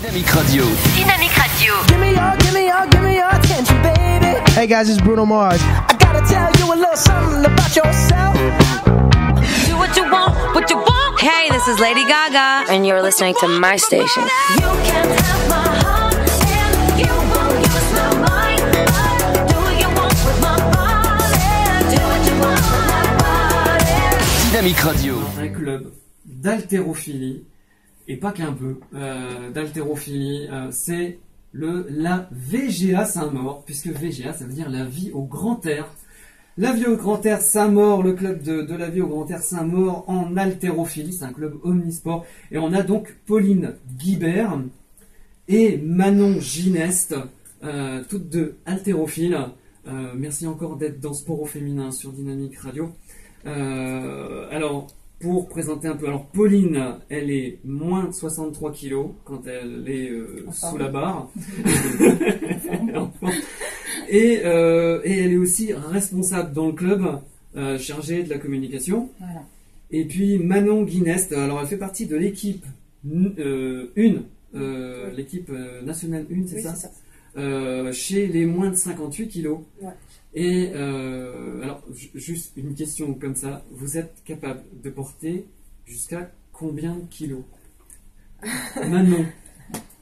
Dynamique Radio. Dynamique Radio. Give me your attention, baby. Hey guys, it's Bruno Mars. I gotta tell you a little something about yourself. Do what you want, what you want. Hey, this is Lady Gaga, and you're listening to my station. You can't have my heart, and you won't use my mind. But do what you want with my body. Do what you want with my body. Dynamique Radio. Un club d'haltérophilie, et pas qu'un peu, d'haltérophilie, c'est la VGA Saint-Maur, puisque VGA ça veut dire la vie au grand air. La vie au grand air Saint-Maur, le club de la vie au grand air Saint-Maur en haltérophilie, c'est un club omnisport. Et on a donc Pauline Guibert et Manon Gineste, toutes deux haltérophiles. Merci encore d'être dans Sport au féminin sur Dynamique Radio. Alors, pour présenter un peu, alors Pauline, elle est moins de 63 kilos quand elle est sous la barre. Et elle est aussi responsable dans le club, chargée de la communication. Voilà. Et puis Manon Guinest, alors elle fait partie de l'équipe l'équipe nationale 1, c'est Oui, ça, c'est ça. Chez les moins de 58 kilos. Ouais. Et alors, juste une question comme ça, vous êtes capable de porter jusqu'à combien de kilos? Manon.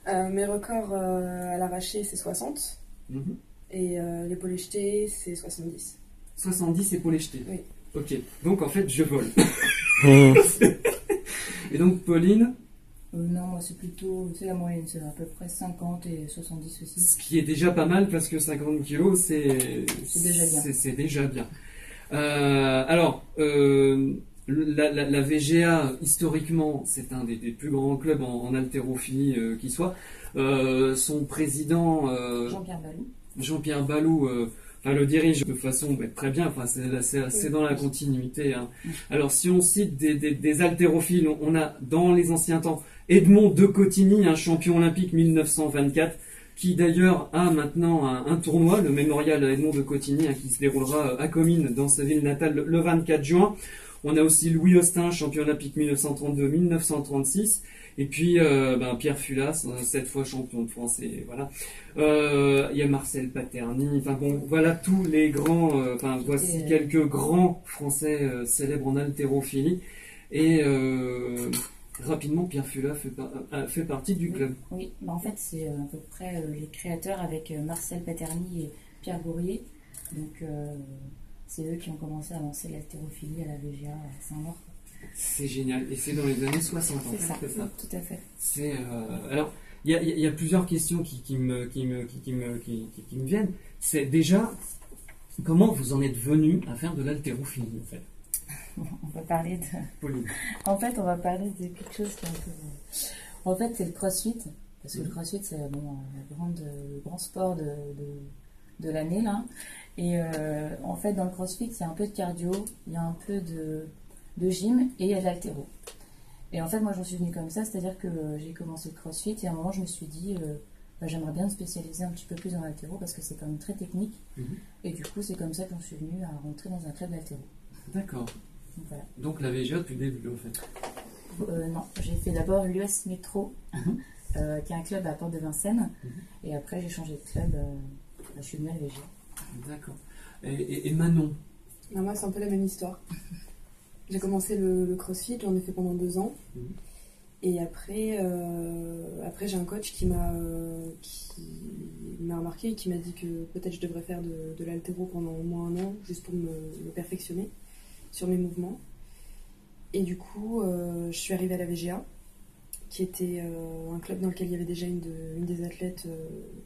Mes records à l'arraché, c'est 60. Mhm. Et l'épaule jetée, c'est 70. 70 épaules jetées. Oui. Ok, donc en fait, je vole. Et donc, Pauline, Non, moi c'est plutôt, c'est la moyenne, c'est à peu près 50 et 70 aussi. ce qui est déjà pas mal parce que 50 kilos, c'est déjà bien. C'est déjà bien. Alors, la VGA, historiquement, c'est un des plus grands clubs en haltérophilie qui soit. Son président, Jean-Pierre Balou. le dirige de façon très bien, enfin, c'est dans la continuité. Hein. Alors si on cite des haltérophiles, on a dans les anciens temps Edmond de Cotigny, un champion olympique 1924, qui d'ailleurs a maintenant un tournoi, le mémorial Edmond de Cotigny, qui se déroulera à Comines, dans sa ville natale, le 24 juin. On a aussi Louis Austin, champion olympique 1932-1936. Et puis Pierre Fulas, 7 fois champion de France, et voilà. Il y a Marcel Paterny, enfin bon, voilà tous les grands, voici quelques grands Français célèbres en haltérophilie. Et rapidement, Pierre Fulas fait partie du club. Oui, en fait c'est à peu près les créateurs avec Marcel Paterny et Pierre Gourrier. Donc c'est eux qui ont commencé à lancer l'haltérophilie à la VGA à Saint-Maur. C'est génial, et c'est dans les années 60 en C'est fait, ça, tout à fait. C'est alors il y a plusieurs questions qui me viennent. C'est déjà comment vous en êtes venu à faire de l'haltérophilie en fait. On va parler de. Pauline. En fait, on va parler de quelque chose qui est un peu. En fait, c'est le CrossFit, parce que le CrossFit c'est le grand sport de l'année là. Et en fait, dans le CrossFit, il y a un peu de cardio, il y a un peu de gym et il y a de l'haltéro. Et en fait, moi, j'en suis venue comme ça, c'est-à-dire que j'ai commencé le CrossFit et à un moment, je me suis dit, j'aimerais bien me spécialiser un petit peu plus dans l'haltéro parce que c'est quand même très technique. Mm-hmm. Et du coup, c'est comme ça que j'en suis venue à rentrer dans un club d'haltéro. D'accord. Donc, voilà. Donc la VGA depuis le début, en fait. Non, j'ai fait d'abord l'US Métro, mm-hmm. Qui est un club à Porte de Vincennes. Mm-hmm. Et après, j'ai changé de club. Je suis venue à la VGA. D'accord. Et Manon? Moi, c'est un peu la même histoire. J'ai commencé le CrossFit, j'en ai fait pendant 2 ans. Mmh. Et après j'ai un coach qui m'a remarqué et qui m'a dit que peut-être je devrais faire de l'haltéro pendant au moins 1 an, juste pour me perfectionner sur mes mouvements. Et du coup, je suis arrivée à la VGA, qui était un club dans lequel il y avait déjà une des athlètes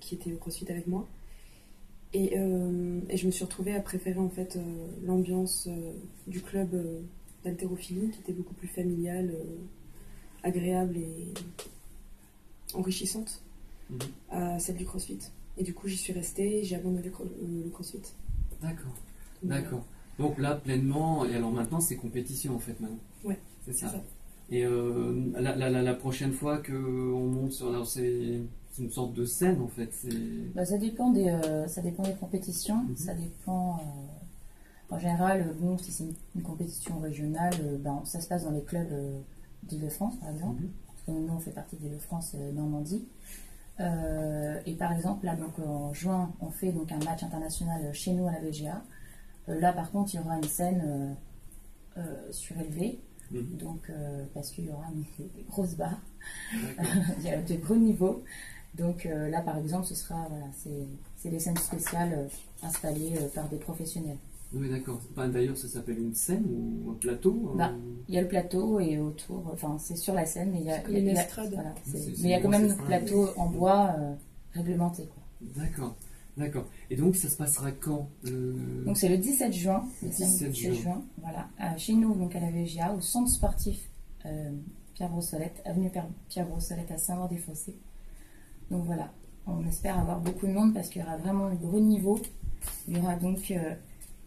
qui était au CrossFit avec moi. Et je me suis retrouvée à préférer en fait l'ambiance du club d'haltérophilie, qui était beaucoup plus familiale, agréable et enrichissante, à celle du CrossFit. Et du coup, j'y suis restée et j'ai abandonné le CrossFit. D'accord. D'accord. Donc là, pleinement, et alors maintenant, c'est compétition en fait maintenant. Ouais, c'est ça. Et la prochaine fois qu'on monte sur... Alors c'est une sorte de scène en fait. Ça dépend des compétitions. Mm-hmm. Ça dépend... en général, si c'est une compétition régionale, ça se passe dans les clubs d'Île-de-France par exemple. Mm-hmm. nous, on fait partie d'Île-de-France Normandie. Et par exemple, là, donc, en juin, on fait donc, un match international chez nous à la VGA. Là, par contre, il y aura une scène surélevée. Donc, parce qu'il y aura des grosses barres. Il y a de gros niveaux. Donc là, par exemple, ce sera, voilà, c'est des scènes spéciales installées par des professionnels. Oui, d'accord. Enfin, d'ailleurs, ça s'appelle une scène ou un plateau Il y a le plateau et autour, enfin, c'est sur la scène, mais il y a, comme une estrade. voilà, C'est mais il y a quand même une le estrade. plateau en bois réglementé, quoi. D'accord, d'accord. Et donc, ça se passera quand Donc c'est le 17 juin. Le Le samedi 17 juin. Voilà. Chez nous, donc à la VGA, au centre sportif Pierre Brossolette, avenue Pierre Brossolette à Saint-Maur-des-Fossés. Donc voilà, on espère avoir beaucoup de monde parce qu'il y aura vraiment un gros niveau. Il y aura donc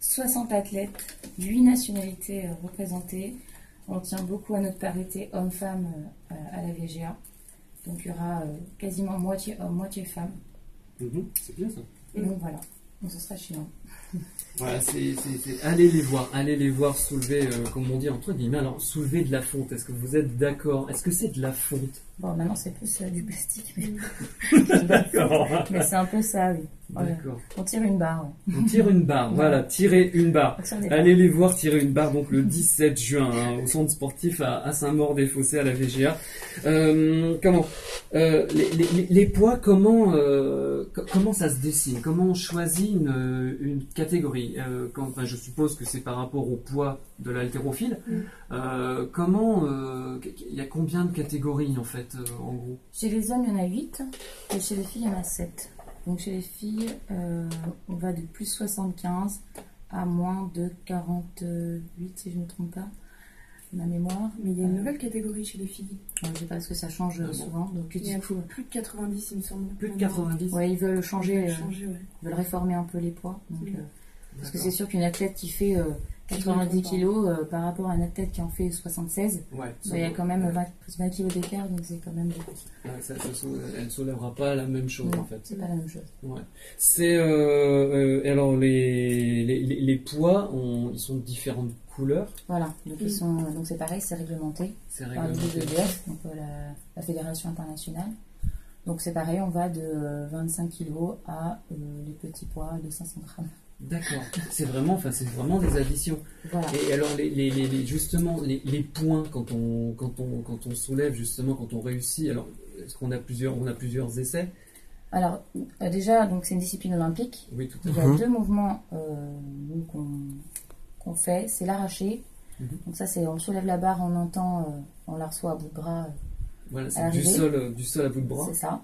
60 athlètes, 8 nationalités représentées. On tient beaucoup à notre parité homme-femme à la VGA. Donc il y aura quasiment moitié hommes, moitié femmes. C'est bien ça. Et donc voilà, donc ce sera chez nous. Voilà, allez les voir soulever, comme on dit entre guillemets, alors soulever de la fonte. Est-ce que vous êtes d'accord? Est-ce que c'est de la fonte? Bon, maintenant c'est plus du plastique, mais, D'accord. mais c'est un peu ça, oui. Voilà. D'accord. On tire une barre, ouais. On tire une barre, voilà, tirer une barre. On tire des barres. Allez les voir tirer une barre donc le 17 juin au centre sportif à Saint-Maur-des-Fossés à la VGA. Les poids, comment ça se dessine? Comment on choisit une catégorie? Enfin, je suppose que c'est par rapport au poids de l'haltérophile. Il y a combien de catégories en fait en gros? Chez les hommes, il y en a 8, et chez les filles, il y en a 7. Donc chez les filles, on va de plus 75 à moins de 48, si je ne me trompe pas, ma mémoire. Mais il y a une nouvelle catégorie chez les filles. Je ne sais pas parce que ça change bon. souvent. Donc Il y a du coup, plus de 90, il me semble. Plus de 90? ouais, ils veulent changer, Changer, ouais. ils veulent réformer un peu les poids. Donc, parce que D'accord. c'est sûr qu'une athlète qui fait 90 kilos par rapport à une athlète qui en fait 76, Ouais, il y a quand même 20 kilos d'écart, donc c'est quand même beaucoup. elle ne soulèvera pas la même chose Non, en fait. c'est pas la même chose. Ouais. C'est alors les poids, ils sont de différentes couleurs. Voilà, donc ils sont, donc c'est pareil, c'est réglementé C'est par le réglementé. WWF, donc la Fédération internationale. Donc c'est pareil, on va de 25 kilos à les petits poids de 500 grammes. D'accord. C'est vraiment des additions. Voilà. Et alors justement les points quand on soulève justement quand on réussit. Alors est-ce qu'on a plusieurs essais? Alors déjà, donc c'est une discipline olympique. Oui, tout à Il fait. y a deux mouvements nous, qu'on fait, c'est l'arraché. Donc ça c'est on soulève la barre en même temps, on la reçoit à bout de bras. Voilà, à c'est l'arrivée. du sol à bout de bras. C'est ça.